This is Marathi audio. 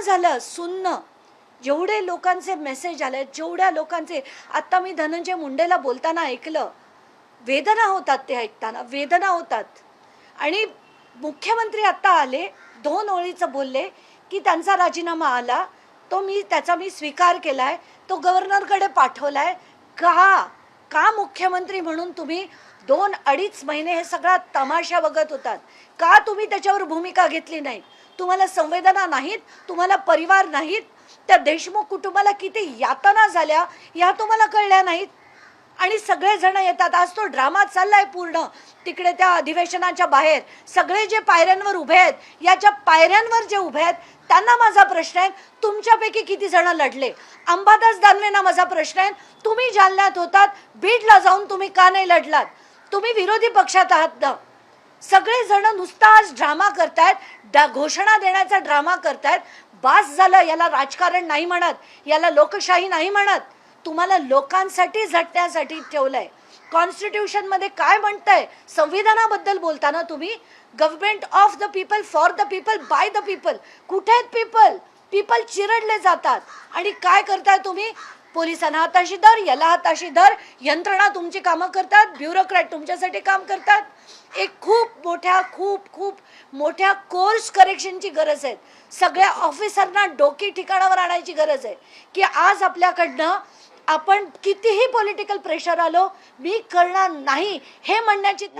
झालं सुन्न. जेवढे लोकांचे मेसेज आले, जेवढ्या लोकांचे, आता मी धनंजय मुंडेला बोलताना ऐकलं, वेदना होतात ते ऐकताना, वेदना होतात. आणि मुख्यमंत्री आता आले, 2 ओळीचं बोलले की त्यांचा राजीनामा आला, त्याचा मी स्वीकार केलाय, तो गव्हर्नरकडे पाठवलाय. का मुख्यमंत्री म्हणून तुम्ही 2-2.5 महिने हे सगळा तमाशा बघत होतात? का तुम्ही त्याच्यावर भूमिका घेतली नाही? तुम्हाला संवेदना नाहीत? तुम्हाला परिवार नाहीत? त्या देशमुख कुटुंबाला किती यातना झाल्या या तुम्हाला कळल्या नाहीत? आणि सगळे जण येतात. आज तो ड्रामा चाललाय पूर्ण तिकडे त्या अधिवेशनाच्या बाहेर. सगळे जे पायऱ्यांवर उभे आहेत, याच्या पायऱ्यांवर जे उभे आहेत त्यांना माझा प्रश्न आहे, तुमच्यापैकी किती जण लढले? अंबादास दानवेंना माझा प्रश्न आहे, तुम्ही जालन्यात होतात, बीडला जाऊन तुम्ही का नाही लढलात? तुम्ही विरोधी पक्षात आहात ना. सगळे जण नुसता आज ड्रामा करतायत, घोषणा देण्याचा ड्रामा करतायत. बास झालं. याला राजकारण नाही म्हणत, याला लोकशाही नाही म्हणत. तुम्हाला लोकांसाठी झटण्यासाठी ठेवलंय. कॉन्स्टिट्यूशन मध्ये काय म्हणतंय? संविधानाबद्दल बोलताना तुम्ही government of the people, for the people, by the people. कुठे आहेत पीपल? पीपल चिरडले जातात. आणि काय करताय तुम्ही? पोलिसांना हाताशी धर, याला हाताशी धर. यंत्रणा तुमची कामं करतात, ब्युरोक्रॅट तुमच्यासाठी काम करतात. एक खूप मोठ्या कोर्स करेक्शनची गरज आहे. सगळ्या ऑफिसरना डोकी ठिकाणावर आणायची गरज आहे की आज आपल्याकडनं आपण कितीही पॉलिटिकल प्रेशर आलो, मी करणार नाही हे म्हणण्याची